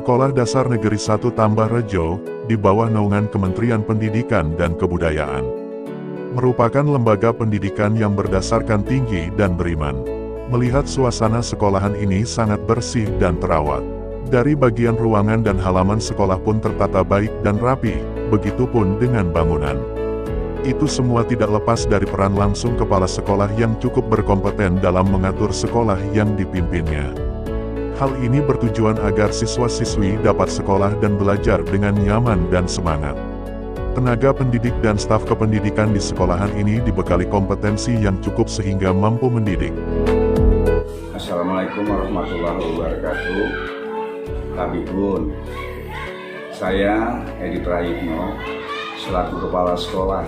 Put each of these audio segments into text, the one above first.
Sekolah Dasar Negeri 1 Tambah Rejo, di bawah naungan Kementerian Pendidikan dan Kebudayaan, merupakan lembaga pendidikan yang berdasarkan tinggi dan beriman. Melihat suasana sekolahan ini sangat bersih dan terawat. Dari bagian ruangan dan halaman sekolah pun tertata baik dan rapi, begitupun dengan bangunan. Itu semua tidak lepas dari peran langsung kepala sekolah yang cukup berkompeten dalam mengatur sekolah yang dipimpinnya. Hal ini bertujuan agar siswa-siswi dapat sekolah dan belajar dengan nyaman dan semangat. Tenaga pendidik dan staf kependidikan di sekolahan ini dibekali kompetensi yang cukup sehingga mampu mendidik. Assalamualaikum warahmatullahi wabarakatuh. Kabibun, saya Edi Prayitno, selaku Kepala Sekolah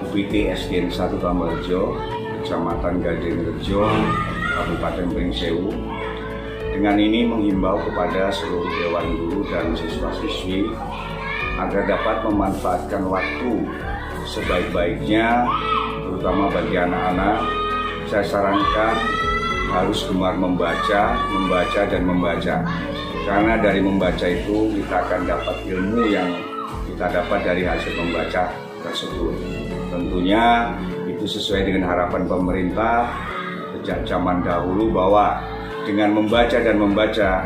UPT SDN 1 Tambah Rejo, Kecamatan Gading Rejo, Kabupaten Pringsewu. Dengan ini menghimbau kepada seluruh dewan guru dan siswa-siswi agar dapat memanfaatkan waktu sebaik-baiknya, terutama bagi anak-anak. Saya sarankan harus gemar membaca dan membaca. Karena dari membaca itu kita akan dapat ilmu yang kita dapat dari hasil membaca tersebut. Tentunya itu sesuai dengan harapan pemerintah sejak zaman dahulu bahwa dengan membaca dan membaca,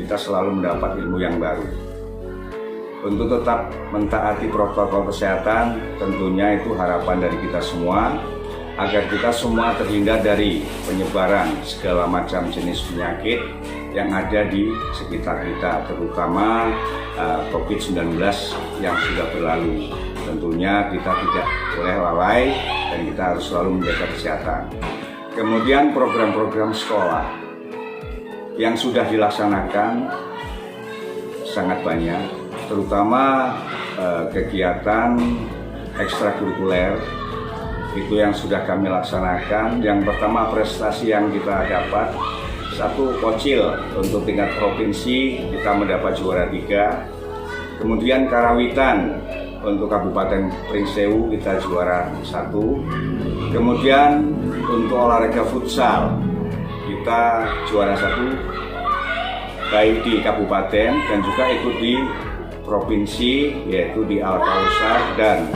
kita selalu mendapat ilmu yang baru. Untuk tetap mentaati protokol kesehatan, tentunya itu harapan dari kita semua, agar kita semua terhindar dari penyebaran segala macam jenis penyakit yang ada di sekitar kita, terutama COVID-19 yang sudah berlalu. Tentunya kita tidak boleh lalai dan kita harus selalu menjaga kesehatan. Kemudian program-program sekolah yang sudah dilaksanakan sangat banyak, terutama kegiatan ekstrakurikuler itu yang sudah kami laksanakan. Yang pertama, prestasi yang kita dapat, 1 kocil untuk tingkat provinsi kita mendapat juara 3. Kemudian karawitan untuk Kabupaten Pringsewu kita juara 1. Kemudian untuk olahraga futsal kita juara 1, baik di kabupaten dan juga ikut di provinsi, yaitu di Al-Kausar dan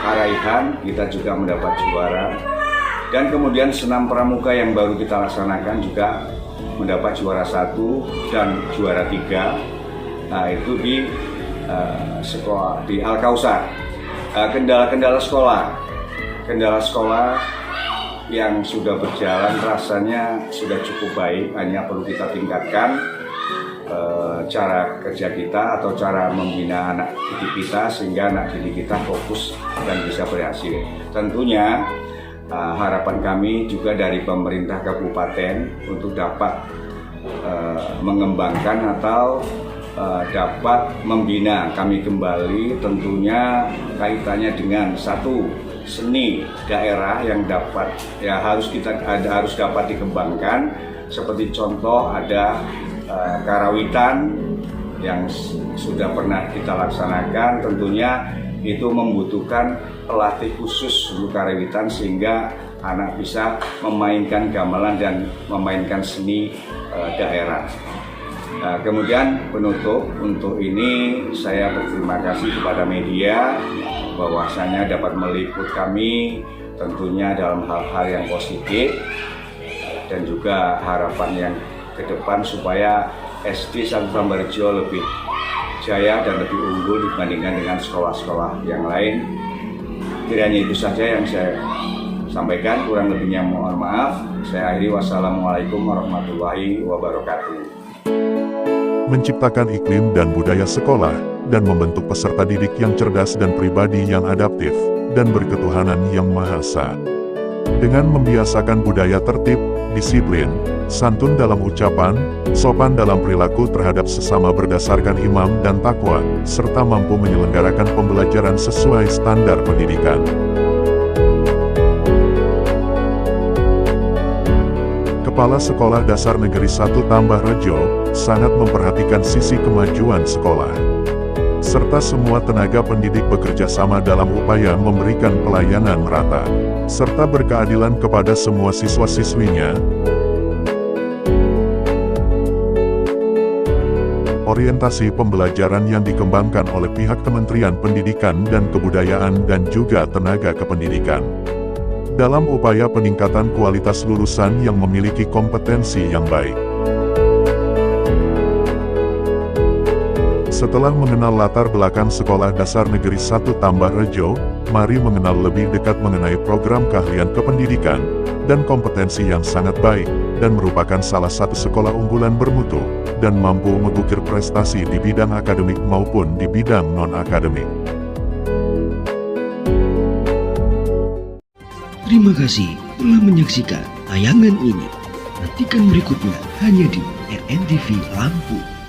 Araihan kita juga mendapat juara. Dan kemudian senam pramuka yang baru kita laksanakan juga mendapat juara 1 dan juara 3. Nah, itu di sekolah di Al-Kausar. Kendala-kendala sekolah yang sudah berjalan rasanya sudah cukup baik, hanya perlu kita tingkatkan cara kerja kita atau cara membina anak didik kita sehingga anak didik kita fokus dan bisa berhasil. Tentunya harapan kami juga dari pemerintah kabupaten untuk dapat mengembangkan atau dapat membina kami kembali, tentunya kaitannya dengan 1 seni daerah yang harus dapat dikembangkan. Seperti contoh ada karawitan yang sudah pernah kita laksanakan, tentunya itu membutuhkan pelatih khusus untuk karawitan sehingga anak bisa memainkan gamelan dan memainkan seni daerah. Kemudian penutup untuk ini saya berterima kasih kepada media bahwasanya dapat meliput kami tentunya dalam hal-hal yang positif dan juga harapan yang ke depan supaya SD 1 Tambah Rejo lebih jaya dan lebih unggul dibandingkan dengan sekolah-sekolah yang lain. Kiranya itu saja yang saya sampaikan, kurang lebihnya mohon maaf. Saya akhiri, wassalamualaikum warahmatullahi wabarakatuh. Menciptakan iklim dan budaya sekolah, dan membentuk peserta didik yang cerdas dan pribadi yang adaptif, dan berketuhanan yang Maha Esa. Dengan membiasakan budaya tertib, disiplin, santun dalam ucapan, sopan dalam perilaku terhadap sesama berdasarkan imam dan takwa, serta mampu menyelenggarakan pembelajaran sesuai standar pendidikan. Kepala Sekolah Dasar Negeri 1 Tambah Rejo sangat memperhatikan sisi kemajuan sekolah, serta semua tenaga pendidik bekerja sama dalam upaya memberikan pelayanan merata, serta berkeadilan kepada semua siswa-siswinya. orientasi pembelajaran yang dikembangkan oleh pihak Kementerian Pendidikan dan Kebudayaan dan juga tenaga kependidikan. Dalam upaya peningkatan kualitas lulusan yang memiliki kompetensi yang baik. Setelah mengenal latar belakang Sekolah Dasar Negeri 1 Tambarrejo, mari mengenal lebih dekat mengenai program keahlian kependidikan dan kompetensi yang sangat baik, dan merupakan salah satu sekolah unggulan bermutu, dan mampu mengukir prestasi di bidang akademik maupun di bidang non-akademik. Terima kasih telah menyaksikan tayangan ini. Nantikan berikutnya hanya di RNTV Lampung.